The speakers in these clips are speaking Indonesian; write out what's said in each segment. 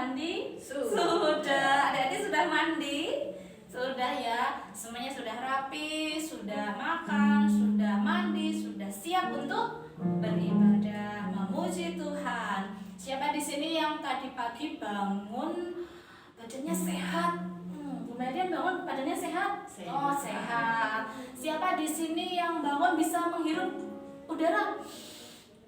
mandi? Sudah. Adik-adik sudah mandi? Sudah ya. Semuanya sudah rapi, sudah makan, sudah mandi, sudah siap untuk beribadah, memuji Tuhan. Siapa di sini yang tadi pagi bangun badannya sehat? Bu Melian bangun badannya sehat? Oh, sehat. Siapa di sini yang bangun bisa menghirup udara?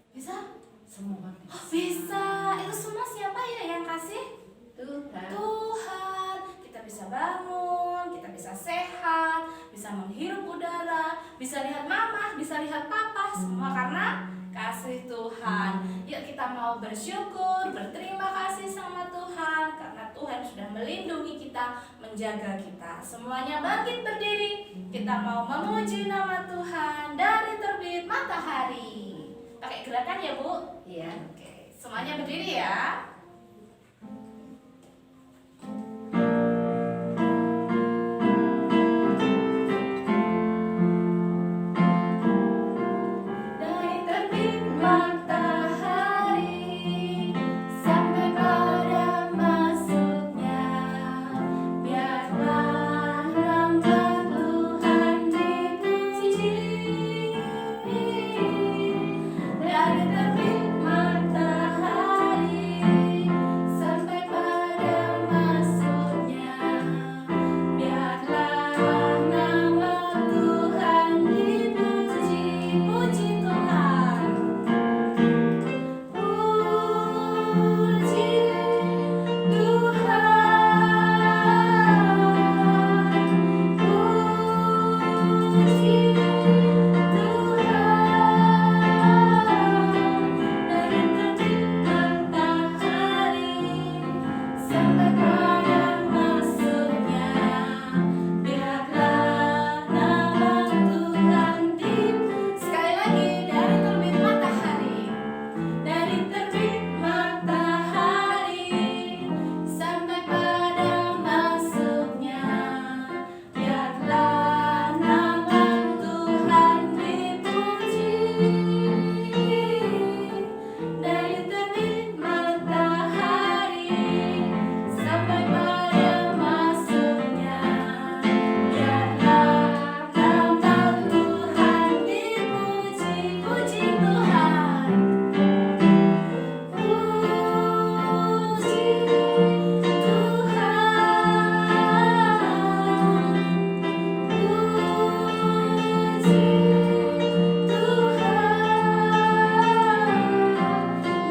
Bisa? Semua Oh, bisa. Itu semua siapa ya yang kasih? Tuhan. Kita bisa bangun, kita bisa sehat, bisa menghirup udara, bisa lihat mama, bisa lihat papa, semua karena kasih Tuhan. Yuk kita mau bersyukur, berterima kasih sama Tuhan karena Tuhan sudah melindungi kita, menjaga kita. Semuanya bangkit berdiri. Kita mau memuji nama Tuhan dari terbit matahari. Pakai gerakan ya, Bu? Iya. Oke, semuanya berdiri ya. Dari terbit matahari sampai pada masuknya, biarlah nama Tuhan dipuji. Dari terbit matahari sampai pada masuknya, biarlah nama Tuhan dipuji. Puji Tuhan, puji Tuhan, puji dari terbit matahari sampai pada masuknya, biarlah nama Tuhan sekali lagi, dari terbit matahari, dari terbit matahari sampai pada masuknya, biarlah nama Tuhan dipuji. Dari terbit matahari sampai pada masuknya, biarlah nama Tuhan dipuji. Puji Tuhan, puji Tuhan,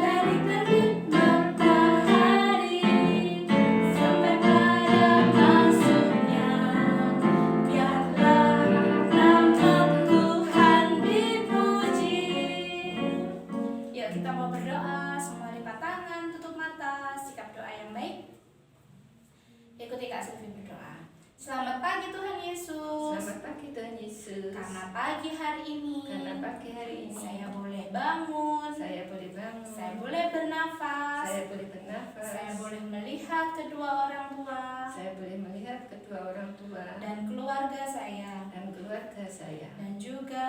dari terbit matahari sampai pada masuknya, biarlah nama Tuhan dipuji. Yuk kita mau berdoa, semua lipat tangan, tutup mata, sikap doa yang baik. Ikuti Kak Silvi berdoa. Selamat pagi Tuhan Yesus. Selamat pagi Tuhan Yesus. Karena pagi hari ini, saya boleh bangun, saya boleh bangun, saya boleh bernafas, saya boleh bernafas, saya boleh melihat kedua orang tua saya boleh melihat kedua orang tua dan keluarga saya, dan keluarga saya, dan juga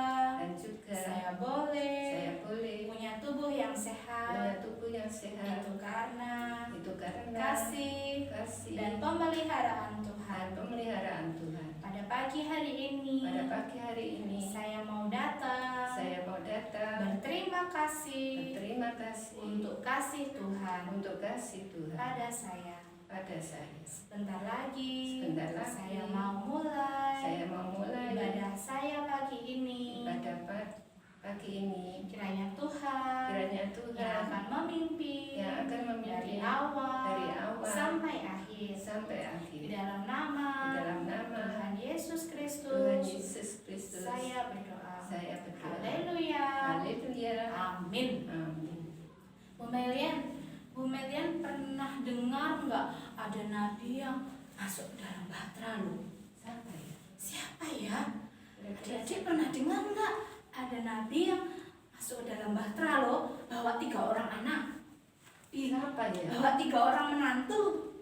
saya boleh punya tubuh yang punya sehat. tubuh yang sehat. Itu karena Kasih dan pemeliharaan Tuhan. pemeliharaan Tuhan. Pada pagi hari ini, Pada pagi hari ini saya mau datang berterima kasih untuk kasih Tuhan pada saya. Sebentar lagi saya mau mulai ibadah saya pagi ini. Kiranya Tuhan yang akan memimpin dari awal sampai akhir. Di dalam nama Tuhan Yesus Kristus saya berdoa. Haleluya. Amin. Bu Melian pernah dengar nggak ada nabi yang masuk dalam bahtera loh? Siapa ya? Adik-adik pernah dengar nggak ada nabi yang masuk dalam bahtera loh, bawa 3 orang anak, bawa 3 orang menantu,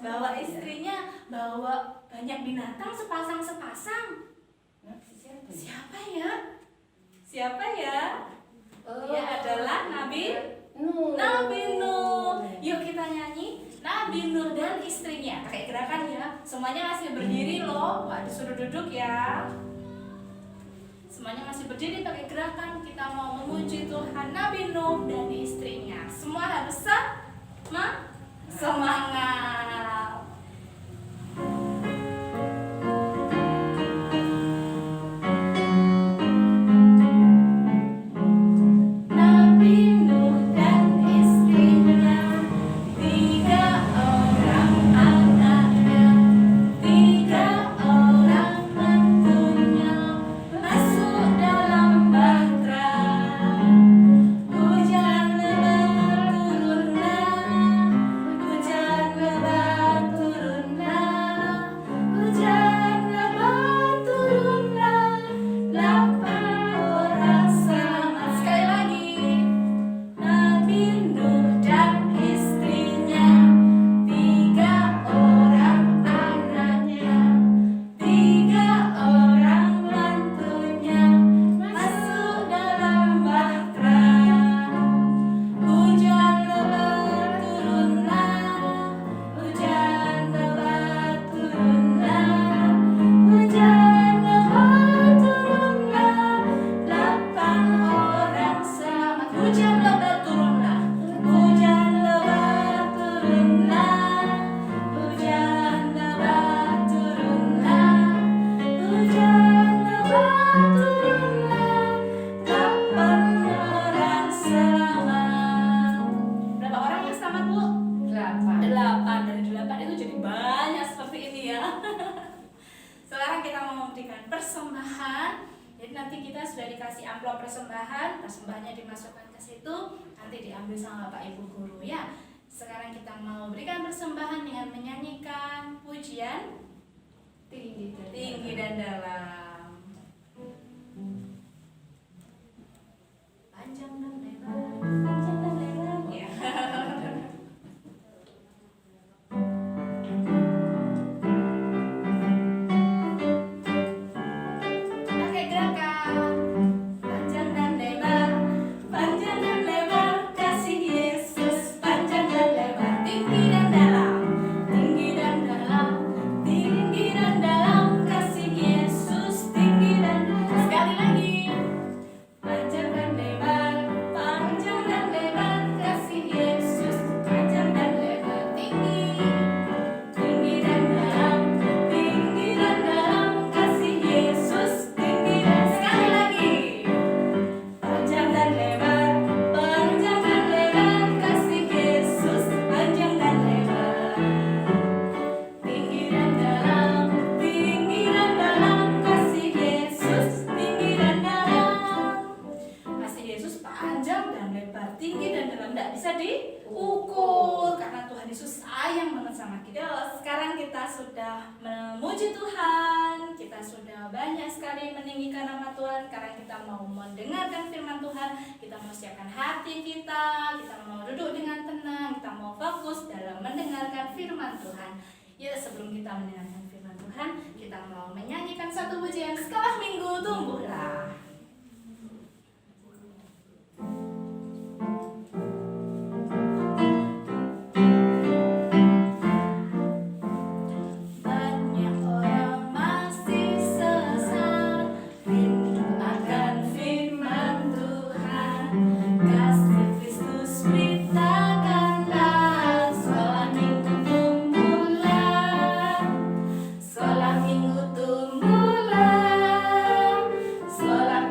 bawa istrinya, bawa banyak binatang sepasang-sepasang. Siapa ya? Dia adalah Nabi Nuh. Yuk kita nyanyi. Nabi Nuh dan istrinya. Pakai gerakan ya. Semuanya masih berdiri loh, nggak disuruh duduk ya. Semuanya masih berdiri pakai gerakan. Kita mau memuji Tuhan Nabi Nuh dan istrinya. Semua harus semangat. Nabi Nuh dan istrinya, 3 orang anaknya, 3 orang menantunya, masuk dalam bahtera. Hujan lebat turunlah, hujan lebat turunlah, hujan lebat turunlah, 8 orang selamat. Sekali lagi. Nabi Nuh dan istrinya, 3 orang anaknya, 3 orang mantunya, masuk dalam bahtera. Hujan lebat turunlah, hujan lebat turunlah, hujan lebat turunlah, 8 orang selamat. Hujan lebat turunlah, hujan lebat turunlah, hujan lebat turunlah, hujan lebat turunlah, 8 orang selamat. Berapa orang yang selamat, Bu? 8. 8. Dari 8 itu jadi banyak seperti ini ya. Sekarang kita mau memberikan persembahan. Jadi nanti kita sudah dikasih amplop persembahan, persembahannya dimasukkan ke situ, nanti diambil sama Bapak Ibu guru ya. Sekarang kita mau berikan persembahan dengan menyanyikan pujian tinggi dan dalam. Panjang dan lebar, panjang dan lebar ya. Pakai gerakan. Panjang dan lebar, panjang dan lebar, kasih Yesus. Panjang dan lebar, tinggi dan dalam, tinggi dan dalam, tinggi dan dalam, kasih Yesus. Tinggi dan dalam. Sekali lagi. Panjang dan lebar, panjang dan lebar, kasih Yesus. Panjang dan lebar, tinggi, tinggi dan dalam, tinggi dan dalam, kasih Yesus. Tinggi dan sekali lagi. Panjang dan lebar, panjang dan lebar, kasih Yesus. Panjang dan lebar, tinggi dan dalam, tinggi dan dalam, kasih Yesus. Tinggi dan dalam. Kasih Yesus panjang dan lebar, tinggi dan dalam, tidak bisa diukur karena Tuhan Yesus sayang banget sama kita. Sekarang kita sudah memuji Tuhan, kita sudah banyak sekali meninggikan nama Tuhan. Sekarang kita mau mendengarkan firman Tuhan, kita mau siapkan hati kita mau duduk dengan tenang, kita mau fokus dalam mendengarkan firman Tuhan. Ya, sebelum kita mendengarkan firman Tuhan, kita mau menyanyikan satu pujian, Sekolah Minggu Tumbuhlah. Banyak orang masih sesat, rindu akan firman Tuhan. Kasih Kristus beritakanlah, sekolah minggu tumbuhlah, sekolah minggu tumbuhlah, sekolah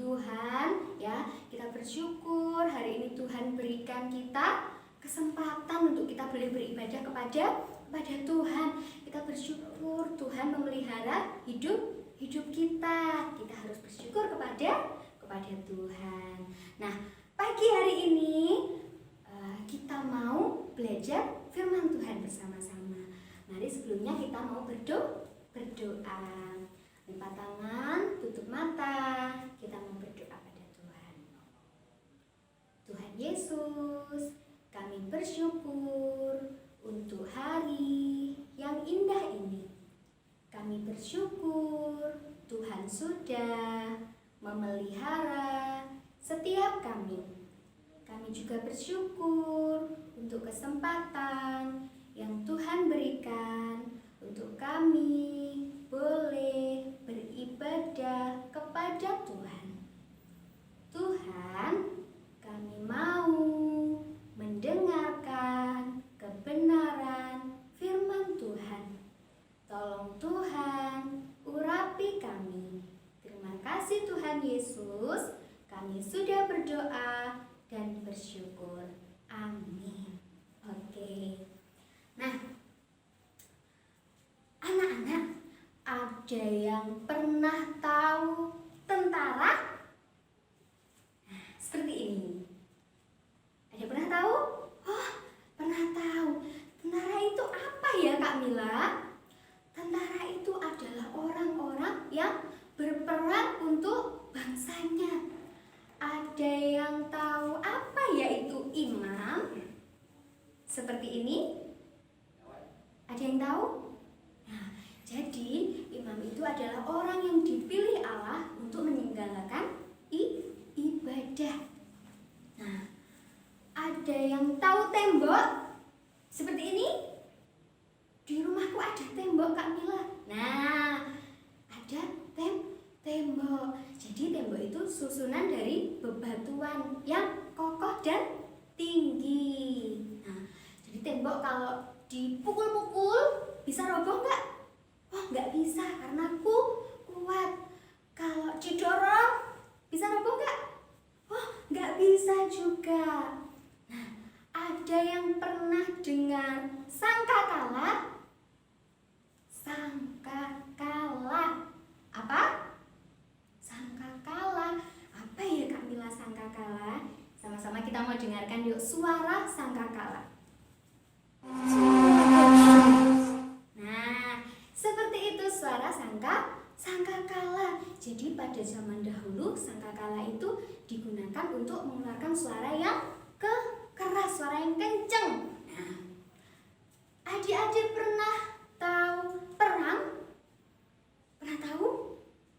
Tuhan ya, kita bersyukur hari ini Tuhan berikan kita kesempatan untuk kita boleh beribadah kepada Tuhan. Kita bersyukur Tuhan memelihara hidup kita. Kita harus bersyukur kepada Tuhan. Nah, pagi hari ini kita mau belajar firman Tuhan bersama-sama. Mari sebelumnya kita mau berdoa. Lipat tangan, tutup mata. Kita mau berdoa pada Tuhan. Tuhan Yesus, kami bersyukur untuk hari yang indah ini. Kami bersyukur Tuhan sudah memelihara setiap kami. Kami juga bersyukur untuk kesempatan yang Tuhan berikan untuk kami boleh beribadah kepada Tuhan. Tuhan, kami mau mendengarkan kebenaran firman Tuhan. Tolong Tuhan, urapi kami. Terima kasih Tuhan Yesus, kami sudah berdoa dan bersyukur. Amin. Oke. Nah, anak-anak, ada yang pernah tahu tentara? Nah, seperti ini. Ada yang pernah tahu? Oh, pernah tahu. Tentara itu apa ya, Kak Mila? Tentara itu adalah orang-orang yang berperang untuk bangsanya. Ada yang tahu apa yaitu imam? Seperti ini? Ada yang tahu? Nah, jadi imam itu adalah orang yang dipilih Allah untuk menyelenggarakan ibadah. Nah, ada yang tahu tembok? Seperti ini? Di rumahku ada tembok, Kak Mila. Nah, ada tembok. Jadi tembok itu susunan dari bebatuan yang kokoh dan tinggi. Nah, jadi tembok kalau dipukul-pukul bisa roboh nggak? Oh, nggak bisa karena kuat. Kalau didorong bisa roboh nggak? Oh, nggak bisa juga. Nah, ada yang pernah dengar sangkakala? Sangkakala apa? Sangkakala apa ya, Kak Mila, sangkakala? Sama-sama kita mau dengarkan yuk suara sangkakala. Nah, seperti itu suara sangkakala. Jadi pada zaman dahulu sangkakala itu digunakan untuk mengeluarkan suara yang keras, suara yang kenceng. Nah, adik-adik pernah tahu perang? Pernah tahu?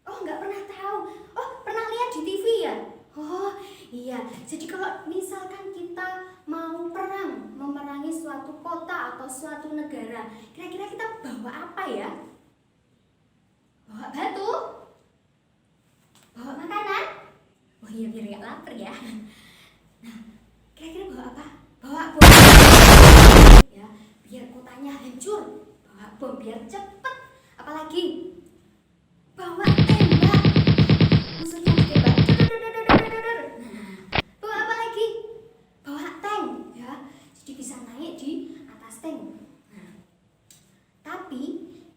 Oh, nggak pernah tahu. Oh, pernah lihat di TV ya? Oh, iya. Jadi kalau misalkan kita mau perang, memerangi suatu kota atau suatu negara, kira-kira kita bawa apa ya? Bawa batu? Bawa makanan? Oh iya, biar nggak lapar ya. Nah, kira-kira bawa apa? Bawa bom. Ya, biar kotanya hancur. Bawa bom biar cepet. Apalagi? Bawa tembak. Musuhnya ditembak. Nah, bawa apa lagi? Bawa tank, ya. Jadi bisa naik di atas tank. Nah, tapi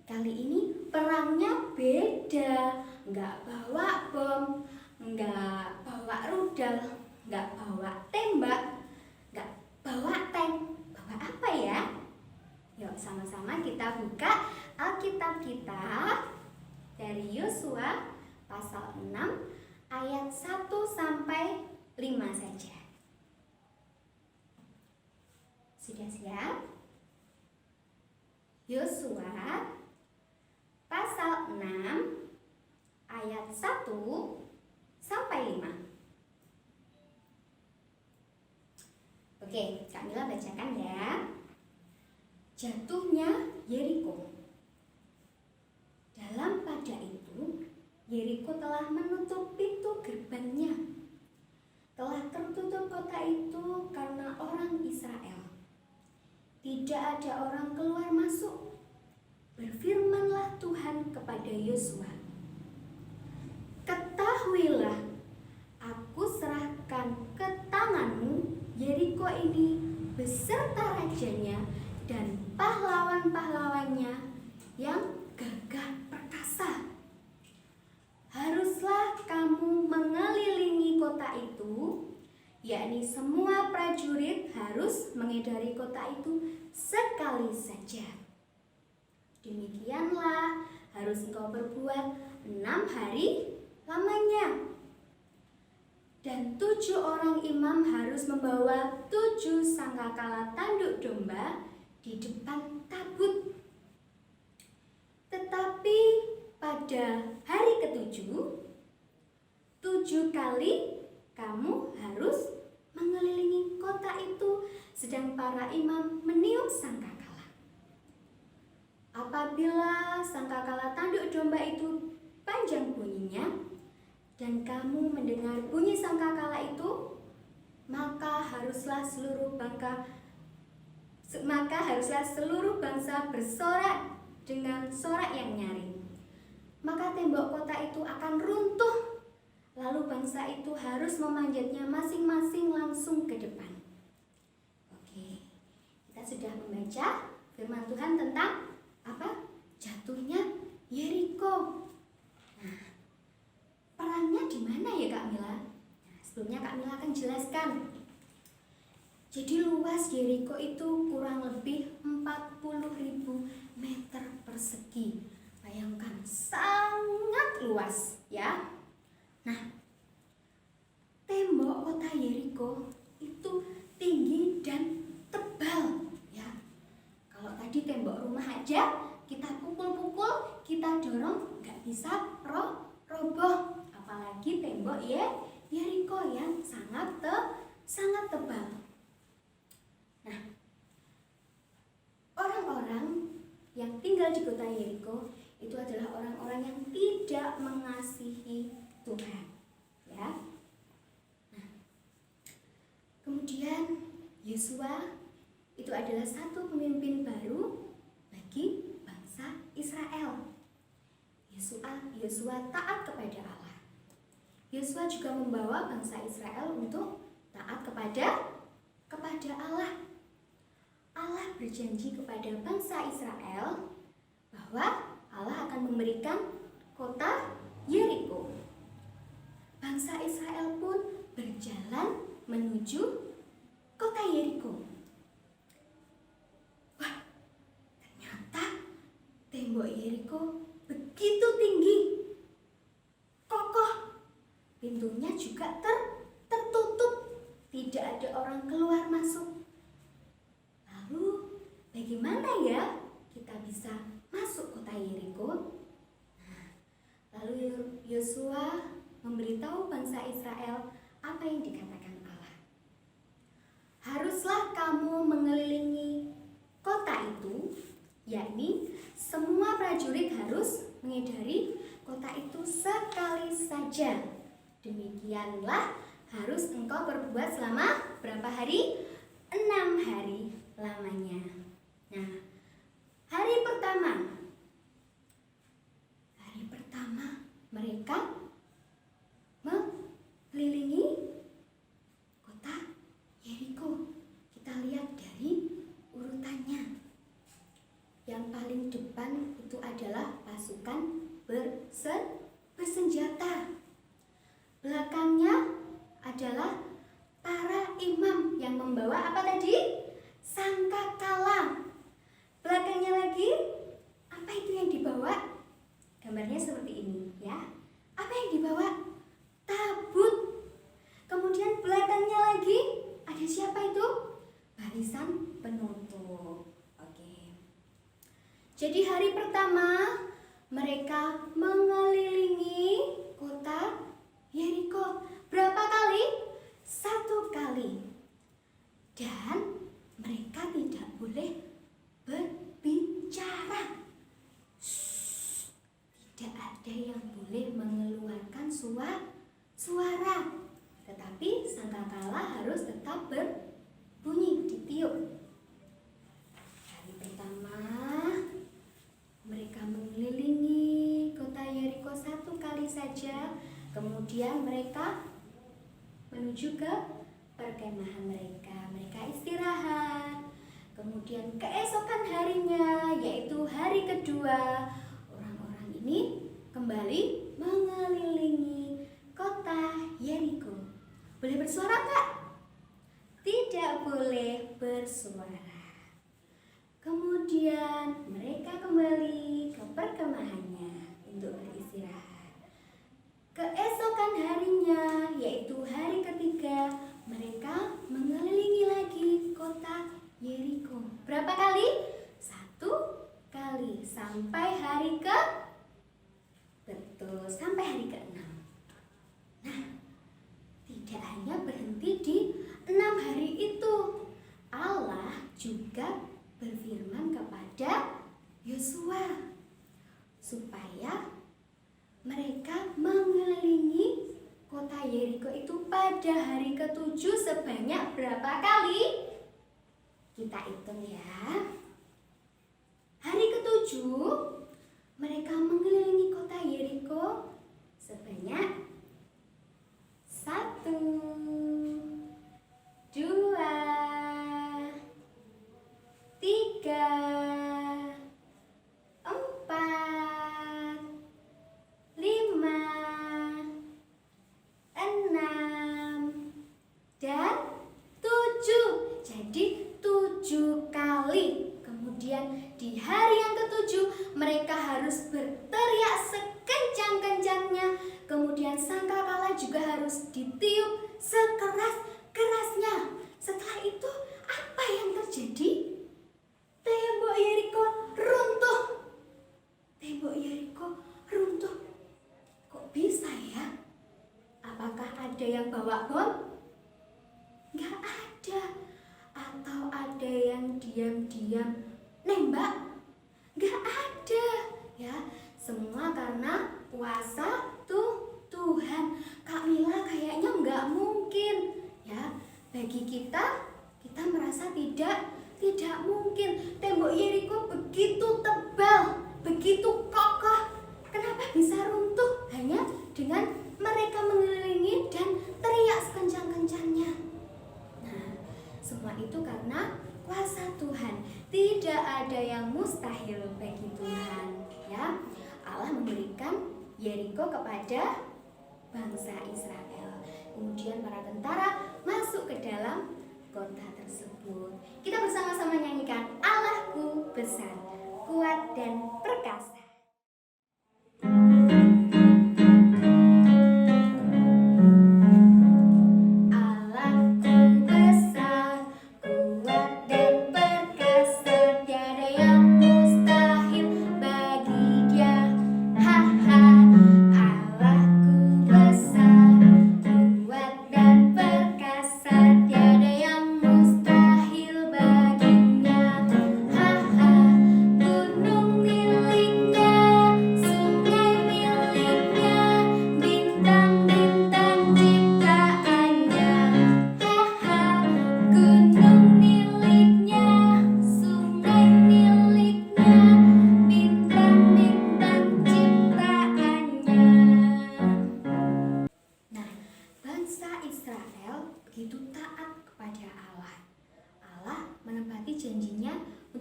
kali ini perangnya beda. Nggak bawa bom, nggak bawa rudal, nggak bawa tembak, nggak bawa tank. Bawa apa ya? Yuk sama-sama kita buka Alkitab kita dari Yosua pasal 6 ayat 1 sampai 5 saja. Sudah siap? Yosua pasal 6 ayat 1 sampai 5. Oke, Kak Mila bacakan ya. Jatuhnya Yeriko. Dalam pada itu, Yeriko telah menutup pintu gerbangnya. Telah tertutup kota itu karena orang Israel. Tidak ada orang keluar masuk. Berfirmanlah Tuhan kepada Yosua, ketahuilah rajanya dan pahlawan-pahlawannya yang gagah perkasa. Haruslah kamu mengelilingi kota itu, yakni semua prajurit harus mengedari kota itu sekali saja. Demikianlah harus engkau perbuat 6 hari lamanya. Dan 7 orang imam harus membawa 7 sangkakala tanduk domba di depan tabut. Tetapi pada hari ke-7, 7 kali kamu harus mengelilingi kota itu sedang para imam meniup sangkakala. Apabila sangkakala tanduk domba itu panjang bunyinya dan kamu mendengar bunyi sangkakala itu, maka haruslah seluruh bangsa bersorak dengan sorak yang nyaring. Maka tembok kota itu akan runtuh, lalu bangsa itu harus memanjatnya masing-masing langsung ke depan. Oke, kita sudah membaca firman Tuhan tentang apa? Jatuhnya Yeriko. Nah, perannya di mana ya Kak Mila? Nah, sebelumnya Kak Mila akan jelaskan. Jadi luas Yeriko itu kurang lebih 40.000 meter persegi. Bayangkan, sangat luas ya. Nah, tembok kota Yeriko itu tinggi dan tebal ya. Kalau tadi tembok rumah aja kita pukul-pukul, kita dorong, nggak bisa roboh. Apalagi tembok Yeriko yang sangat tebal. Nah, orang-orang yang tinggal di kota Yeriko itu adalah orang-orang yang tidak mengasihi Tuhan, ya. Nah, kemudian Yosua itu adalah satu pemimpin baru bagi bangsa Israel. Yosua taat kepada Allah. Yosua juga membawa bangsa Israel untuk taat kepada Allah. Allah berjanji kepada bangsa Israel bahwa Allah akan memberikan kota Yeriko. Bangsa Israel pun berjalan menuju kota Yeriko. Wah, ternyata tembok Yeriko begitu tinggi, kokoh. Pintunya juga tertutup, tidak ada orang keluar masuk. Lalu bagaimana ya kita bisa masuk kota Yeriko? Nah, lalu Yosua memberitahu bangsa Israel apa yang dikatakan Allah. Haruslah kamu mengelilingi kota itu, yakni semua prajurit harus mengedari kota itu sekali saja. Demikianlah harus engkau berbuat selama berapa hari? 6 hari lamanya. Nah, hari pertama mereka mengelilingi kota Yeriko. Kita lihat dari urutannya. Yang paling depan itu adalah pasukan bersenjata. Belakangnya adalah para imam yang membawa apa tadi? Sangkakala. Belakangnya lagi, apa itu yang dibawa? Gambarnya seperti ini ya. Apa yang dibawa? Tabut. Kemudian belakangnya lagi, ada siapa itu? Barisan penutup. Oke. Jadi hari pertama mereka mengelilingi kota Yeriko. Berapa kali? 1 kali. Dan mereka tidak boleh berbicara. Tidak ada yang boleh mengeluarkan suara. Tetapi sangkakala harus tetap berbunyi, ditiup. Hari pertama mereka mengelilingi kota Yeriko 1 kali saja. Kemudian mereka menuju ke perkemahan mereka. Mereka istirahat. Kemudian keesokan harinya, yaitu hari kedua, orang-orang ini kembali mengelilingi kota Yeriko. Boleh bersuara nggak? Tidak boleh bersuara. Kemudian mereka kembali ke perkemahannya untuk beristirahat. Keesokan harinya, yaitu hari ketiga, mereka mengelilingi lagi kota Yeriko. Berapa kali? 1 kali sampai hari sampai hari ke-6. Nah, tidak hanya berhenti di 6 hari itu. Allah juga berfirman kepada Yosua supaya mereka mengelilingi kota Yeriko itu pada hari ke-7 sebanyak berapa kali? Kita hitung ya. Hari ke-7 mereka mengelilingi kota Yeriko sebanyak 1, 2, 3, 4, 5, 6, dan 7. Jadi 7 kali. Kemudian di hari yang ke-7 mereka harus berteriak sekencang-kencangnya. Kemudian sangkakala juga harus ditiup sekeras-kerasnya. Setelah itu apa yang terjadi? Tembok Yeriko runtuh. Tembok Yeriko runtuh. Kok bisa ya? Apakah ada yang bawa bom? Nggak ada. Atau ada yang diam-diam nembak? Nggak ada. Ya, semua karena kuasa Tuhan. Kak Mila kayaknya nggak mungkin. Ya, bagi kita merasa tidak mungkin. Tembok Yeriko begitu tebal, begitu kokoh. Kenapa bisa runtuh hanya dengan mereka mengelilingi dan teriak sekencang-kencangnya? Nah, semua itu karena kuasa Tuhan. Tidak ada yang mustahil bagi Tuhan. Ya, Allah memberikan Yeriko kepada bangsa Israel. Kemudian para tentara masuk ke dalam kota tersebut. Kita bersama-sama nyanyikan Allahku besar, kuat dan perkasa.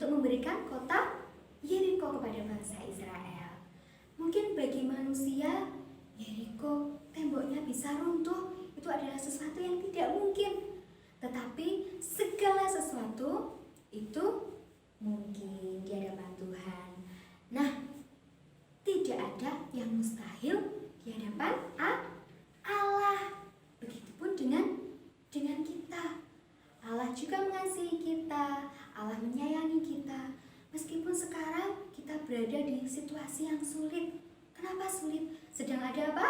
Memberikan kota Yeriko kepada bangsa Israel. Mungkin bagi manusia Yeriko temboknya bisa runtuh, itu adalah sesuatu yang tidak mungkin. Tetapi segala sesuatu itu mungkin di hadapan Tuhan. Nah, tidak ada yang mustahil di hadapan Allah. Begitupun dengan kita. Allah juga mengasihi kita, Allah menyayangi kita. Meskipun sekarang kita berada di situasi yang sulit. Kenapa sulit? Sedang ada apa?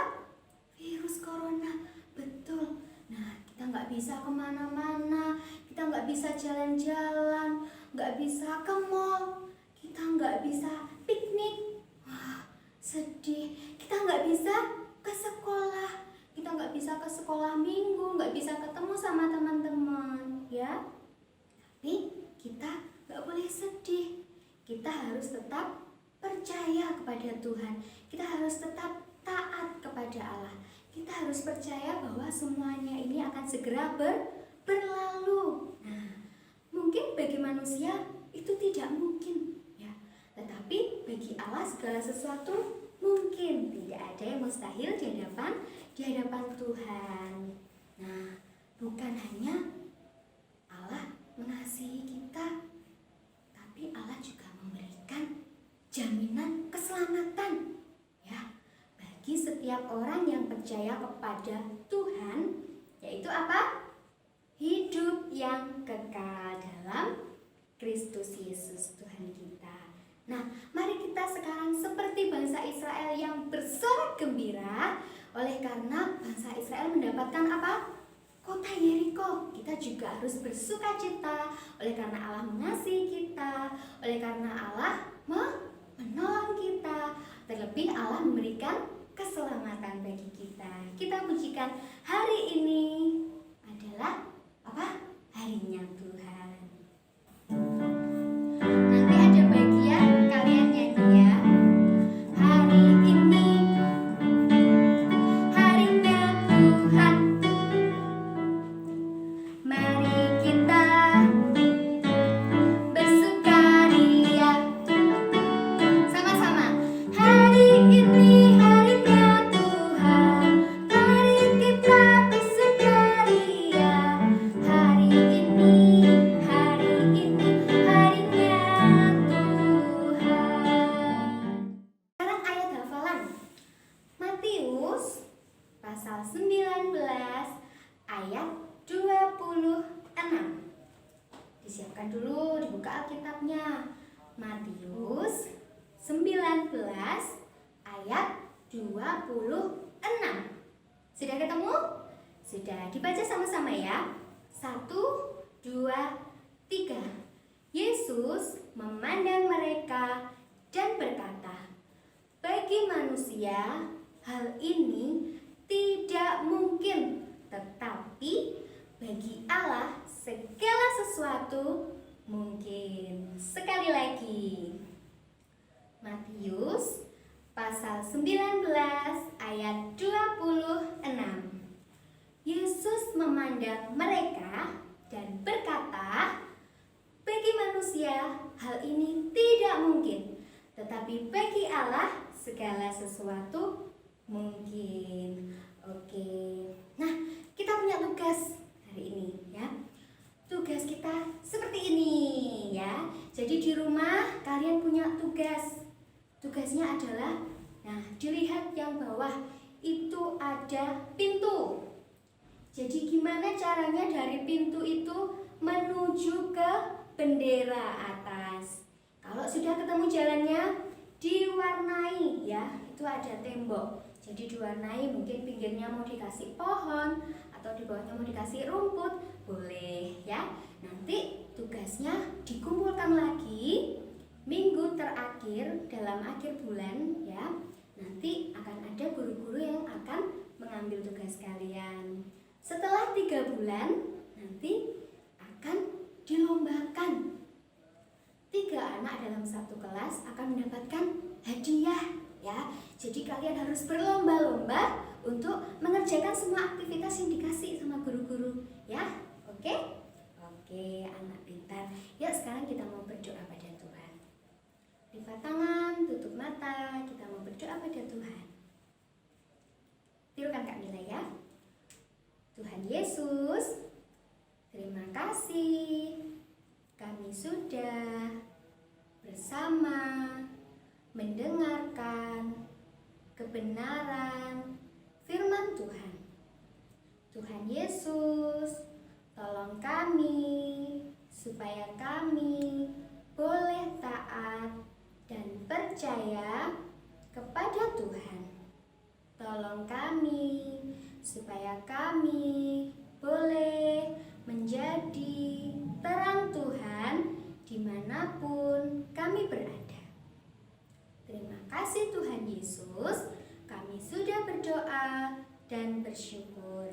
Virus corona. Betul. Nah, kita nggak bisa kemana-mana, kita nggak bisa jalan-jalan, nggak bisa ke mall, kita nggak bisa piknik. Wah, sedih. Kita nggak bisa ke sekolah. Kita nggak bisa ke sekolah minggu, nggak bisa ketemu sama teman-teman, ya. Tapi kita nggak boleh sedih. Kita harus tetap percaya kepada Tuhan. Kita harus tetap taat kepada Allah. Kita harus percaya bahwa semuanya ini akan segera berlalu. Nah, mungkin bagi manusia itu tidak mungkin, ya. Tetapi bagi Allah segala sesuatu mungkin. Tidak ada yang mustahil di hadapan Tuhan. Nah, bukan hanya Allah mengasihi kita, tapi Allah juga memberikan jaminan keselamatan, ya, bagi setiap orang yang percaya kepada Tuhan, yaitu apa? Hidup yang kekal dalam Kristus Yesus Tuhan kita. Nah, mari kita sekarang seperti bangsa Israel yang bersorak gembira oleh karena bangsa Israel mendapatkan apa? Kota Yeriko. Kita juga harus bersuka cita oleh karena Allah mengasihi kita, oleh karena Allah menolong kita. Terlebih Allah memberikan keselamatan bagi kita. Kita pujikan hari ini adalah apa? Harinya Tuhan. Nanti ada bagian kalian nyanyi ya. Hari ini harinya Tuhan. Mari kita bersukaria. Sama-sama. Hari ini harinya Tuhan. Mari kita bersukaria. Hari ini harinya Tuhan. Sekarang ayat hafalan. Matius pasal 19 ayat 26. Disiapkan dulu, dibuka Alkitabnya. Matius 19 ayat 26. Sudah ketemu? Sudah, dibaca sama-sama ya. 1, 2, 3. Yesus memandang mereka dan berkata, bagi manusia hal ini tidak mungkin, tetapi bagi Allah segala sesuatu mungkin. Sekali lagi. Matius pasal 19 ayat 26. Yesus memandang mereka dan berkata, bagi manusia hal ini tidak mungkin, tetapi bagi Allah segala sesuatu mungkin. Oke. Nah, kita punya tugas hari ini ya. Tugas kita seperti ini ya. Jadi di rumah kalian punya tugas. Tugasnya adalah, nah, dilihat yang bawah itu ada pintu. Jadi gimana caranya dari pintu itu menuju ke bendera atas? Kalau sudah ketemu jalannya, diwarnai ya. Itu ada tembok. Jadi diwarnai, mungkin pinggirnya mau dikasih pohon atau di bawahnya mau dikasih rumput, boleh ya. Nanti tugasnya dikumpulkan lagi minggu terakhir dalam akhir bulan ya. Nanti akan ada guru-guru yang akan mengambil tugas kalian. Setelah 3 bulan nanti akan dilombakan. 3 anak dalam satu kelas akan mendapatkan hadiah ya. Jadi kalian harus berlomba-lomba untuk mengerjakan semua aktivitas yang dikasih sama guru-guru ya. Oke? Oke, anak pintar. Yuk sekarang kita mau berdoa pada Tuhan. Lipat tangan, tutup mata, kita mau berdoa pada Tuhan. Tirukan Kak Mila ya. Tuhan Yesus, terima kasih kami sudah bersama mendengarkan kebenaran firman Tuhan. Tuhan Yesus, tolong kami supaya kami boleh taat dan percaya kepada Tuhan. Tolong kami supaya kami boleh menjadi terang Tuhan dimanapun kami berada. Terima kasih Tuhan Yesus, kami sudah berdoa dan bersyukur.